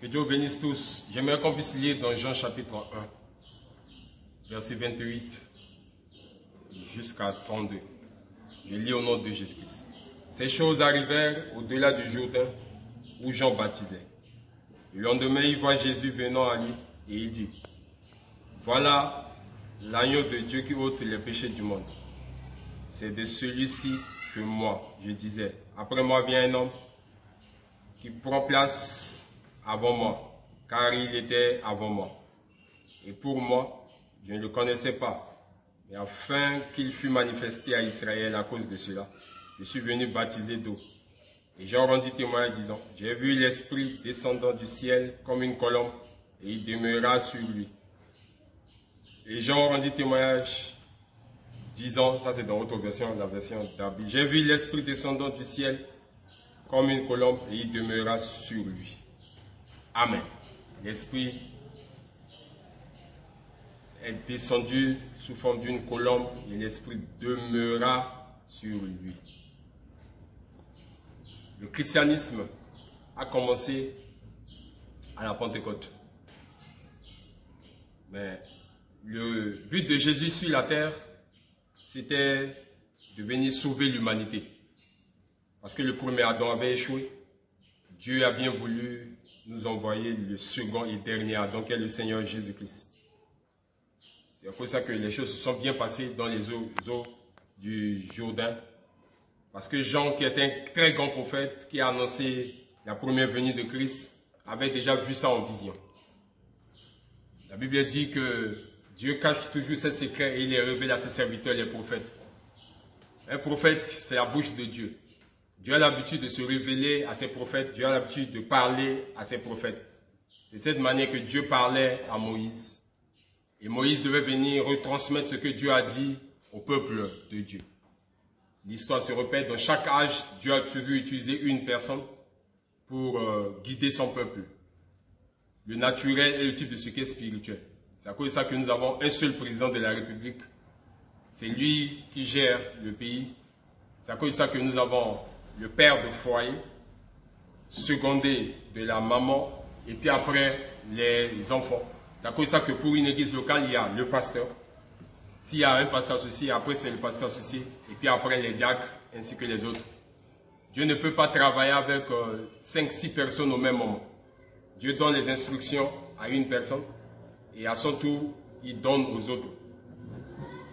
Que Dieu bénisse tous. J'aimerais qu'on puisse lire dans Jean chapitre 1, verset 28 jusqu'à 32. Je lis au nom de Jésus-Christ. Ces choses arrivèrent au-delà du Jourdain où Jean baptisait. Le lendemain, il voit Jésus venant à lui et il dit: voilà l'agneau de Dieu qui ôte les péchés du monde. C'est de celui-ci que moi, je disais: après moi vient un homme qui prend place avant moi, car il était avant moi. Et pour moi, je ne le connaissais pas. Mais afin qu'il fût manifesté à Israël à cause de cela, je suis venu baptiser d'eau. Et Jean rendit témoignage disant: j'ai vu l'Esprit descendant du ciel comme une colombe, et il demeura sur lui. Et Jean rendit témoignage disant, ça c'est dans votre version, la version d'Abi: j'ai vu l'Esprit descendant du ciel comme une colombe, et il demeura sur lui. Amen. L'Esprit est descendu sous forme d'une colombe et l'Esprit demeura sur lui. Le christianisme a commencé à la Pentecôte. Mais le but de Jésus sur la terre, c'était de venir sauver l'humanité. Parce que le premier Adam avait échoué. Dieu a bien voulu nous envoyer le second et dernier Adam, qui est le Seigneur Jésus-Christ. C'est pour ça que les choses se sont bien passées dans les eaux du Jourdain. Parce que Jean, qui est un très grand prophète, qui a annoncé la première venue de Christ, avait déjà vu ça en vision. La Bible dit que Dieu cache toujours ses secrets et il les révèle à ses serviteurs, les prophètes. Un prophète, c'est la bouche de Dieu. Dieu a l'habitude de se révéler à ses prophètes. Dieu a l'habitude de parler à ses prophètes. C'est de cette manière que Dieu parlait à Moïse. Et Moïse devait venir retransmettre ce que Dieu a dit au peuple de Dieu. L'histoire se répète. Dans chaque âge, Dieu a toujours utilisé une personne pour guider son peuple. Le naturel est le type de ce qui est spirituel. C'est à cause de ça que nous avons un seul président de la République. C'est lui qui gère le pays. C'est à cause de ça que nous avons le père de foyer, secondé de la maman, et puis après les enfants. C'est à cause de ça que pour une église locale, il y a le pasteur. S'il y a un pasteur associé, après c'est le pasteur associé, et puis après les diacres, ainsi que les autres. Dieu ne peut pas travailler avec 5-6 personnes au même moment. Dieu donne les instructions à une personne, et à son tour, il donne aux autres.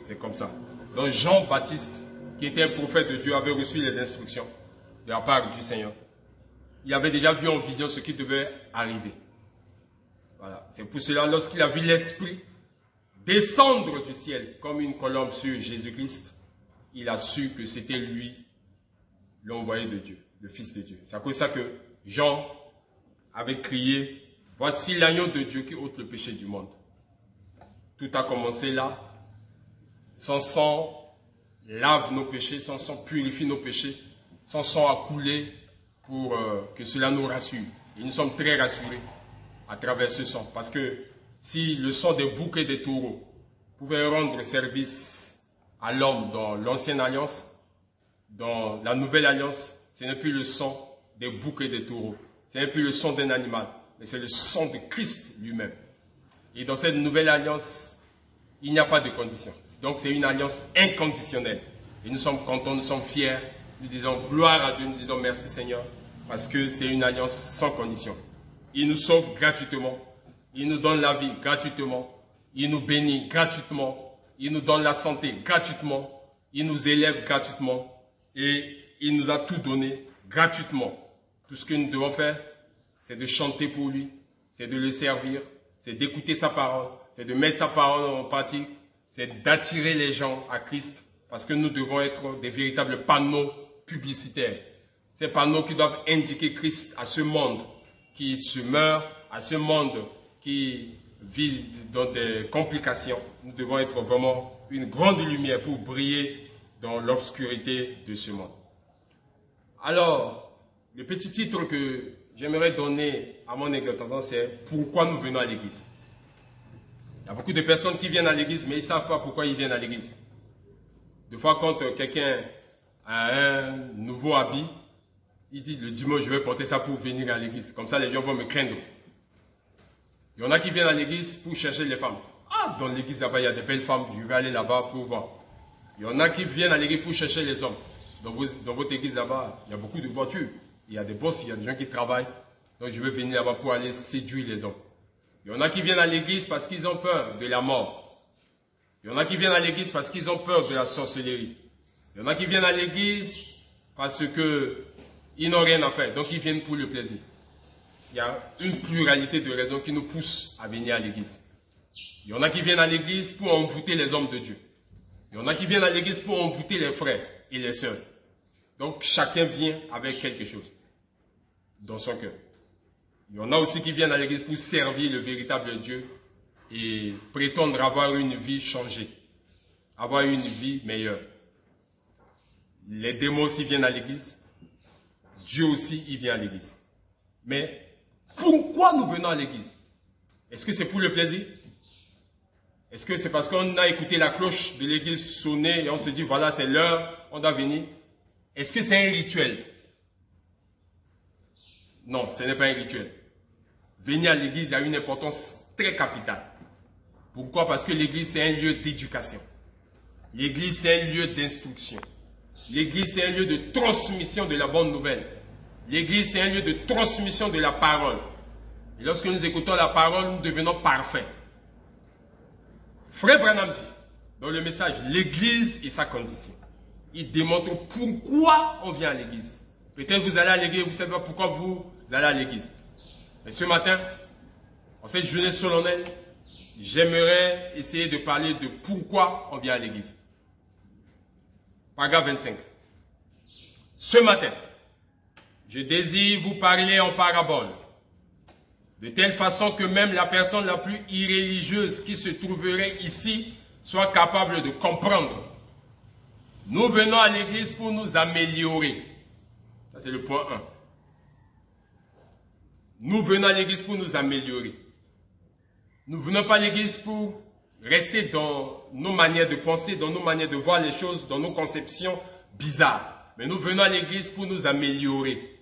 C'est comme ça. Donc Jean-Baptiste, qui était un prophète de Dieu, avait reçu les instructions de la part du Seigneur. Il avait déjà vu en vision ce qui devait arriver. Voilà. C'est pour cela, lorsqu'il a vu l'Esprit descendre du ciel comme une colombe sur Jésus-Christ, il a su que c'était lui, l'envoyé de Dieu, le Fils de Dieu. C'est à cause de ça que Jean avait crié: voici l'agneau de Dieu qui ôte le péché du monde. Tout a commencé là. Son sang lave nos péchés, son sang purifie nos péchés, son sang a coulé pour que cela nous rassure. Et nous sommes très rassurés à travers ce sang. Parce que si le sang des boucs et des taureaux pouvait rendre service à l'homme dans l'ancienne alliance, dans la nouvelle alliance, ce n'est plus le sang des boucs et des taureaux. Ce n'est plus le sang d'un animal, mais c'est le sang de Christ lui-même. Et dans cette nouvelle alliance, il n'y a pas de conditions. Donc c'est une alliance inconditionnelle. Et nous sommes contents, nous sommes fiers. Nous disons gloire à Dieu, nous disons merci Seigneur. Parce que c'est une alliance sans condition. Il nous sauve gratuitement. Il nous donne la vie gratuitement. Il nous bénit gratuitement. Il nous donne la santé gratuitement. Il nous élève gratuitement. Et il nous a tout donné gratuitement. Tout ce que nous devons faire, c'est de chanter pour lui. C'est de le servir. C'est d'écouter sa parole. C'est de mettre sa parole en pratique. C'est d'attirer les gens à Christ. Parce que nous devons être des véritables panneaux publicitaires. Ces panneaux qui doivent indiquer Christ à ce monde qui se meurt, à ce monde qui vit dans des complications. Nous devons être vraiment une grande lumière pour briller dans l'obscurité de ce monde. Alors, le petit titre que j'aimerais donner à mon exhortation, c'est « Pourquoi nous venons à l'église ?» Il y a beaucoup de personnes qui viennent à l'église, mais ils ne savent pas pourquoi ils viennent à l'église. Des fois, quand quelqu'un a un nouveau habit, il dit le dimanche, je vais porter ça pour venir à l'église. Comme ça, les gens vont me craindre. Il y en a qui viennent à l'église pour chercher les femmes. Ah, dans l'église là-bas, il y a des belles femmes, je vais aller là-bas pour voir. Il y en a qui viennent à l'église pour chercher les hommes. Dans votre église là-bas, il y a beaucoup de voitures. Il y a des boss, il y a des gens qui travaillent. Donc je vais venir là-bas pour aller séduire les hommes. Il y en a qui viennent à l'église parce qu'ils ont peur de la mort. Il y en a qui viennent à l'église parce qu'ils ont peur de la sorcellerie. Il y en a qui viennent à l'église parce qu'ils n'ont rien à faire. Donc ils viennent pour le plaisir. Il y a une pluralité de raisons qui nous poussent à venir à l'église. Il y en a qui viennent à l'église pour envoûter les hommes de Dieu. Il y en a qui viennent à l'église pour envoûter les frères et les sœurs. Donc chacun vient avec quelque chose dans son cœur. Il y en a aussi qui viennent à l'église pour servir le véritable Dieu et prétendre avoir une vie changée, avoir une vie meilleure. Les démons aussi viennent à l'église. Dieu aussi, il vient à l'église. Mais pourquoi nous venons à l'église? Est-ce que c'est pour le plaisir? Est-ce que c'est parce qu'on a écouté la cloche de l'église sonner et on se dit, voilà, c'est l'heure, on doit venir? Est-ce que c'est un rituel? Non, ce n'est pas un rituel. Venir à l'église a une importance très capitale. Pourquoi? Parce que l'église, c'est un lieu d'éducation. L'église, c'est un lieu d'instruction. L'église, c'est un lieu de transmission de la bonne nouvelle. L'église, c'est un lieu de transmission de la parole. Et lorsque nous écoutons la parole, nous devenons parfaits. Frère Branham dit, dans le message, l'église et sa condition. Il démontre pourquoi on vient à l'église. Peut-être vous allez à l'église, vous ne savez pas pourquoi vous allez à l'église. Mais ce matin, en cette journée solennelle, j'aimerais essayer de parler de pourquoi on vient à l'église. Paragraphe 25. Ce matin, je désire vous parler en parabole, de telle façon que même la personne la plus irreligieuse qui se trouverait ici soit capable de comprendre. Nous venons à l'église pour nous améliorer. Ça, c'est le point 1. Nous venons à l'église pour nous améliorer. Nous ne venons pas à l'église pour rester dans nos manières de penser, dans nos manières de voir les choses, dans nos conceptions bizarres. Mais nous venons à l'église pour nous améliorer.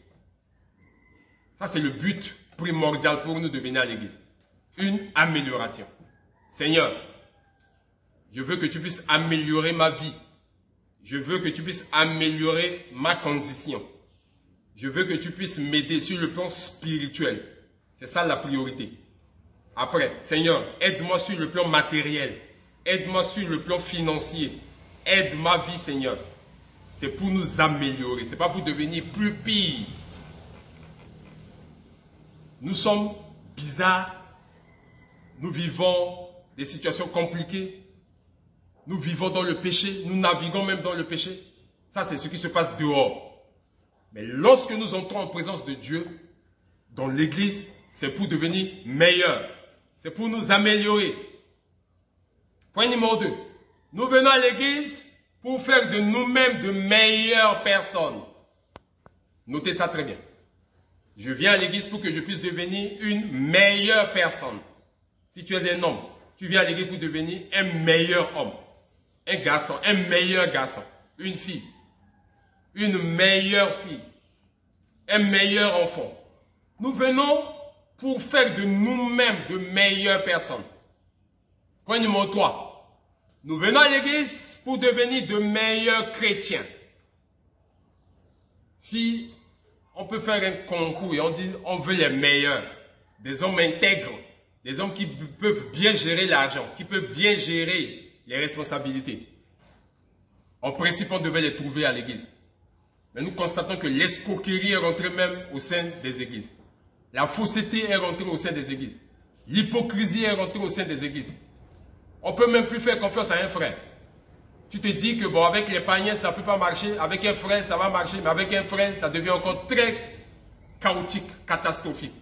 Ça, c'est le but primordial pour nous de venir à l'église. Une amélioration. Seigneur, je veux que tu puisses améliorer ma vie. Je veux que tu puisses améliorer ma condition. Je veux que tu puisses m'aider sur le plan spirituel. C'est ça la priorité. Après, Seigneur, aide-moi sur le plan matériel. Aide-moi sur le plan financier. Aide ma vie, Seigneur. C'est pour nous améliorer. Ce n'est pas pour devenir plus pire. Nous sommes bizarres. Nous vivons des situations compliquées. Nous vivons dans le péché. Nous naviguons même dans le péché. Ça, c'est ce qui se passe dehors. Mais lorsque nous entrons en présence de Dieu, dans l'église, c'est pour devenir meilleur. C'est pour nous améliorer. Point numéro 2. Nous venons à l'église pour faire de nous-mêmes de meilleures personnes. Notez ça très bien. Je viens à l'église pour que je puisse devenir une meilleure personne. Si tu es un homme, tu viens à l'église pour devenir un meilleur homme. Un garçon, un meilleur garçon. Une fille. Une meilleure fille. Un meilleur enfant. Nous venons pour faire de nous-mêmes de meilleures personnes. Point numéro 3. Nous venons à l'église pour devenir de meilleurs chrétiens. Si on peut faire un concours et on dit on veut les meilleurs, des hommes intègres, des hommes qui peuvent bien gérer l'argent, qui peuvent bien gérer les responsabilités. En principe, on devait les trouver à l'église. Mais nous constatons que l'escroquerie est rentrée même au sein des églises. La fausseté est rentrée au sein des églises. L'hypocrisie est rentrée au sein des églises. On ne peut même plus faire confiance à un frère. Tu te dis que bon, avec les païens, ça ne peut pas marcher. Avec un frère, ça va marcher. Mais avec un frère, ça devient encore très chaotique, catastrophique.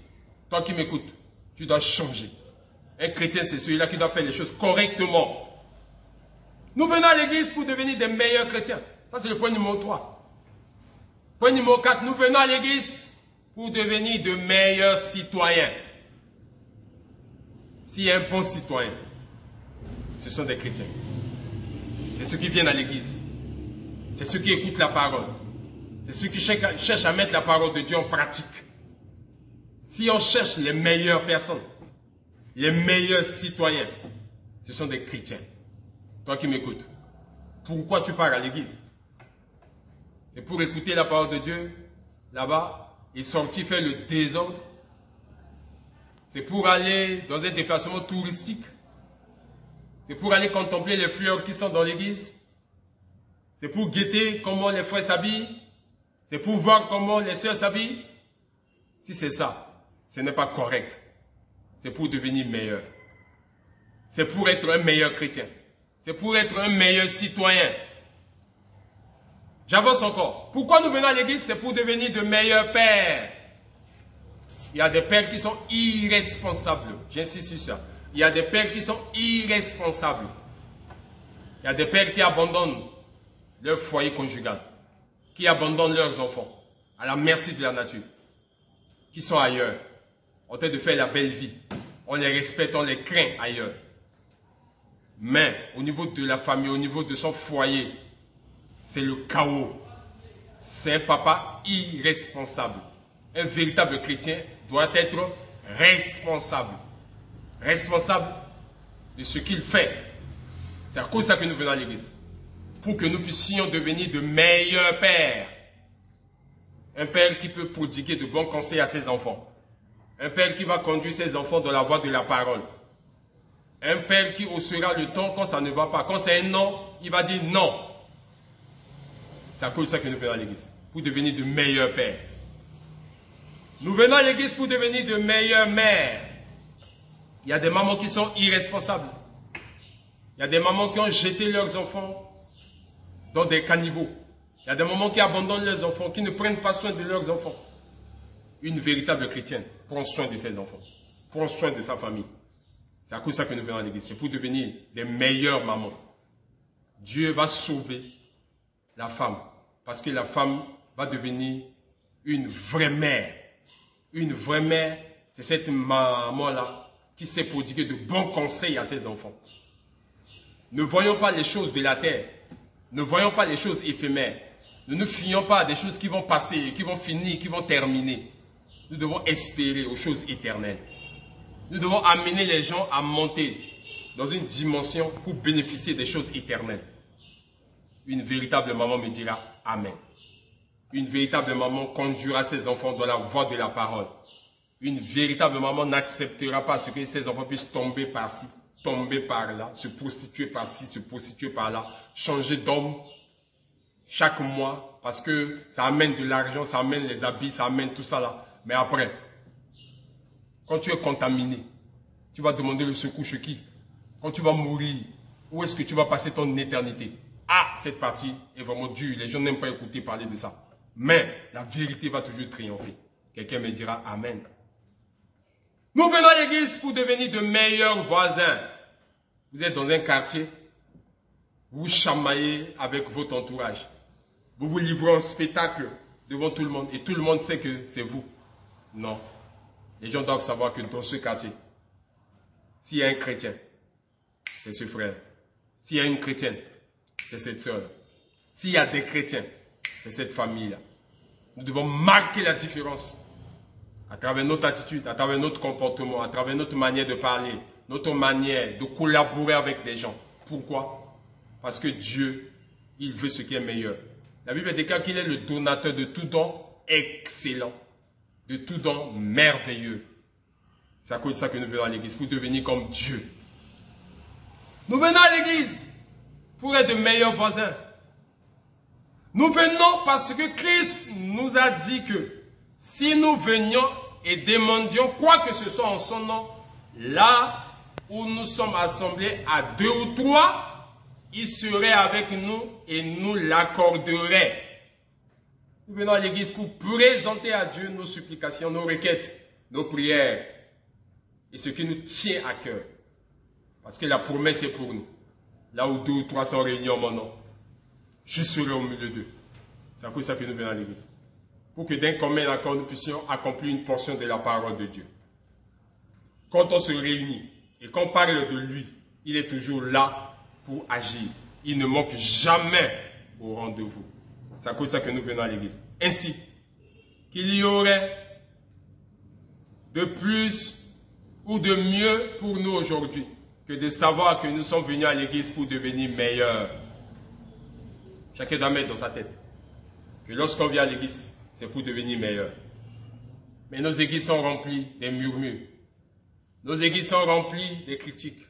Toi qui m'écoutes, tu dois changer. Un chrétien, c'est celui-là qui doit faire les choses correctement. Nous venons à l'église pour devenir des meilleurs chrétiens. Ça, c'est le point numéro 3. Point numéro 4. Nous venons à l'église pour devenir de meilleurs citoyens. S'il y a un bon citoyen, ce sont des chrétiens. C'est ceux qui viennent à l'église. C'est ceux qui écoutent la parole. C'est ceux qui cherchent à mettre la parole de Dieu en pratique. Si on cherche les meilleures personnes, les meilleurs citoyens, ce sont des chrétiens. Toi qui m'écoutes, pourquoi tu pars à l'église? C'est pour écouter la parole de Dieu là-bas et sortir faire le désordre? C'est pour aller dans un déplacement touristique? C'est pour aller contempler les fleurs qui sont dans l'église? C'est pour guetter comment les frères s'habillent? C'est pour voir comment les sœurs s'habillent? Si c'est ça, ce n'est pas correct. C'est pour devenir meilleur. C'est pour être un meilleur chrétien. C'est pour être un meilleur citoyen. J'avance encore. Pourquoi nous venons à l'église? C'est pour devenir de meilleurs pères. Il y a des pères qui sont irresponsables. J'insiste sur ça. Il y a des pères qui sont irresponsables. Il y a des pères qui abandonnent leur foyer conjugal, qui abandonnent leurs enfants à la merci de la nature, qui sont ailleurs, en train de faire la belle vie. On les respecte, on les craint ailleurs. Mais au niveau de la famille, au niveau de son foyer, c'est le chaos. C'est un papa irresponsable. Un véritable chrétien doit être responsable. Responsable de ce qu'il fait. C'est à cause de ça que nous venons à l'église. Pour que nous puissions devenir de meilleurs pères. Un père qui peut prodiguer de bons conseils à ses enfants. Un père qui va conduire ses enfants dans la voie de la parole. Un père qui haussera le ton quand ça ne va pas. Quand c'est un non, il va dire non. C'est à cause de ça que nous venons à l'église. Pour devenir de meilleurs pères. Nous venons à l'église pour devenir de meilleures mères. Il y a des mamans qui sont irresponsables. Il y a des mamans qui ont jeté leurs enfants dans des caniveaux. Il y a des mamans qui abandonnent leurs enfants, qui ne prennent pas soin de leurs enfants. Une véritable chrétienne prend soin de ses enfants, prend soin de sa famille. C'est à cause de ça que nous venons à l'église. C'est pour devenir des meilleures mamans. Dieu va sauver la femme. Parce que la femme va devenir une vraie mère. Une vraie mère, c'est cette maman-là qui sait prodiguer de bons conseils à ses enfants. Ne voyons pas les choses de la terre. Ne voyons pas les choses éphémères. Ne nous fions pas à des choses qui vont passer, qui vont finir, qui vont terminer. Nous devons espérer aux choses éternelles. Nous devons amener les gens à monter dans une dimension pour bénéficier des choses éternelles. Une véritable maman me dira Amen. Une véritable maman conduira ses enfants dans la voie de la parole. Une véritable maman n'acceptera pas ce que ses enfants puissent tomber par-ci, tomber par-là, se prostituer par-ci, se prostituer par-là, changer d'homme chaque mois parce que ça amène de l'argent, ça amène les habits, ça amène tout ça là. Mais après, quand tu es contaminé, tu vas demander le secours chez qui? Quand tu vas mourir, où est-ce que tu vas passer ton éternité? Ah, cette partie est vraiment dure. Les gens n'aiment pas écouter parler de ça. Mais la vérité va toujours triompher. Quelqu'un me dira Amen. Nous venons à l'église pour devenir de meilleurs voisins. Vous êtes dans un quartier, vous vous chamaillez avec votre entourage. Vous vous livrez en spectacle devant tout le monde et tout le monde sait que c'est vous. Non. Les gens doivent savoir que dans ce quartier, s'il y a un chrétien, c'est ce frère. S'il y a une chrétienne, c'est cette soeur. S'il y a des chrétiens, c'est cette famille-là. Nous devons marquer la différence à travers notre attitude, à travers notre comportement, à travers notre manière de parler, notre manière de collaborer avec les gens. Pourquoi? Parce que Dieu, il veut ce qui est meilleur. La Bible déclare qu'il est le donateur de tout don excellent, de tout don merveilleux. C'est à cause de ça que nous venons à l'église, pour devenir comme Dieu. Nous venons à l'église pour être de meilleurs voisins. Nous venons parce que Christ nous a dit que si nous venions et demandions quoi que ce soit en son nom, là où nous sommes assemblés à 2 ou 3, il serait avec nous et nous l'accorderait. Nous venons à l'église pour présenter à Dieu nos supplications, nos requêtes, nos prières et ce qui nous tient à cœur. Parce que la promesse est pour nous. Là où 2 ou 3 sont réunis en mon nom, je serai au milieu d'eux. C'est à cause de ça que nous venons à l'église. Pour que d'un commun accord, nous puissions accomplir une portion de la parole de Dieu. Quand on se réunit et qu'on parle de lui, il est toujours là pour agir. Il ne manque jamais au rendez-vous. C'est à cause de ça que nous venons à l'église. ainsi qu'il y aurait de plus ou de mieux pour nous aujourd'hui que de savoir que nous sommes venus à l'église pour devenir meilleurs. Chacun doit mettre dans sa tête que lorsqu'on vient à l'église, c'est pour devenir meilleur. Mais nos églises sont remplies des murmures. Nos églises sont remplies des critiques.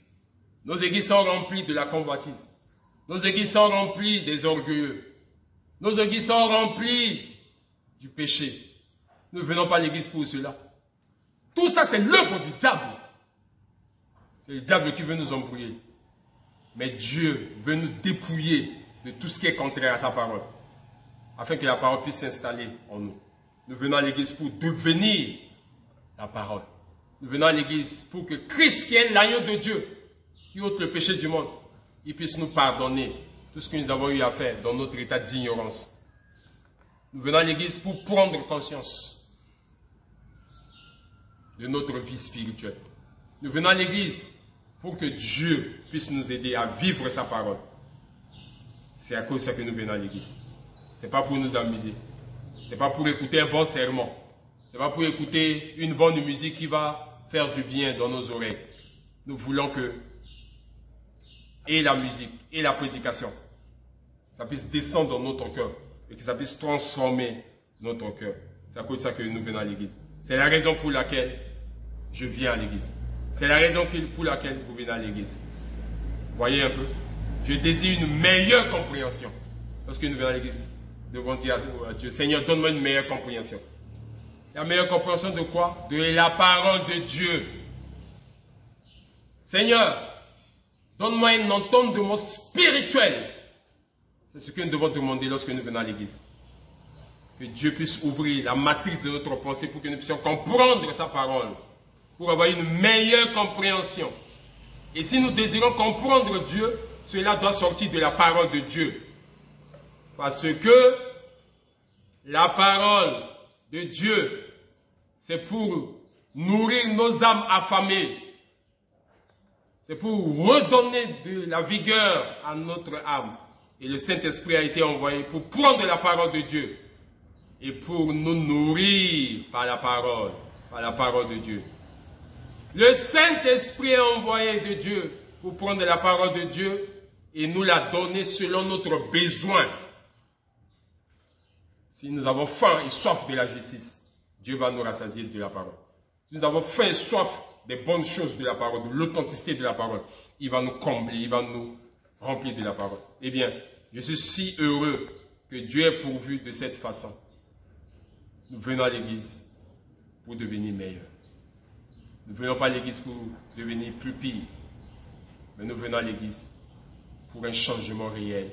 Nos églises sont remplies de la convoitise. Nos églises sont remplies des orgueilleux. Nos églises sont remplies du péché. Nous ne venons pas à l'église pour cela. Tout ça, c'est l'œuvre du diable. C'est le diable qui veut nous embrouiller. Mais Dieu veut nous dépouiller de tout ce qui est contraire à sa parole, afin que la parole puisse s'installer en nous. Nous venons à l'église pour devenir la parole. Nous venons à l'église pour que Christ, qui est l'agneau de Dieu, qui ôte le péché du monde, il puisse nous pardonner tout ce que nous avons eu à faire dans notre état d'ignorance. Nous venons à l'église pour prendre conscience de notre vie spirituelle. Nous venons à l'église pour que Dieu puisse nous aider à vivre sa parole. C'est à cause de ça que nous venons à l'église. Ce n'est pas pour nous amuser. Ce n'est pas pour écouter un bon sermon. Ce n'est pas pour écouter une bonne musique qui va faire du bien dans nos oreilles. Nous voulons que et la musique et la prédication, ça puisse descendre dans notre cœur et que ça puisse transformer notre cœur. C'est à cause de ça que nous venons à l'église. C'est la raison pour laquelle je viens à l'église. C'est la raison pour laquelle vous venez à l'église. Voyez un peu. Je désire une meilleure compréhension. Lorsque nous venons à l'église, nous devons dire à Dieu, Seigneur, donne-moi une meilleure compréhension. La meilleure compréhension de quoi? De la parole de Dieu. Seigneur, donne-moi un entendement spirituel. C'est ce que nous devons demander lorsque nous venons à l'église. Que Dieu puisse ouvrir la matrice de notre pensée pour que nous puissions comprendre sa parole. Pour avoir une meilleure compréhension. Et si nous désirons comprendre Dieu, cela doit sortir de la parole de Dieu. Parce que la parole de Dieu, c'est pour nourrir nos âmes affamées. C'est pour redonner de la vigueur à notre âme. Et le Saint-Esprit a été envoyé pour prendre la parole de Dieu et pour nous nourrir par la parole de Dieu. Le Saint-Esprit est envoyé de Dieu pour prendre la parole de Dieu et nous la donner selon notre besoin. Si nous avons faim et soif de la justice, Dieu va nous rassasier de la parole. Si nous avons faim et soif des bonnes choses de la parole, de l'authenticité de la parole, il va nous combler, il va nous remplir de la parole. Eh bien, je suis si heureux que Dieu ait pourvu de cette façon. Nous venons à l'église pour devenir meilleurs. Nous ne venons pas à l'église pour devenir plus pire, mais nous venons à l'église pour un changement réel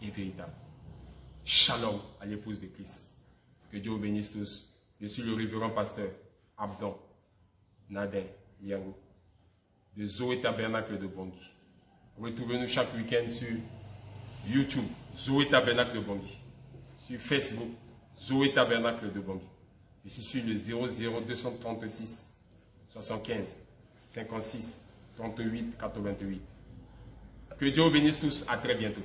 et véritable. Shalom à l'épouse de Christ. Que Dieu vous bénisse tous. Je suis le révérend pasteur Abdon Nadin Liango de Zoé Tabernacle de Bangui. Retrouvez-nous chaque week-end sur YouTube, Zoé Tabernacle de Bangui. Sur Facebook, Zoé Tabernacle de Bangui. Je suis sur le 00236 75 56 38 88. Que Dieu vous bénisse tous. À très bientôt.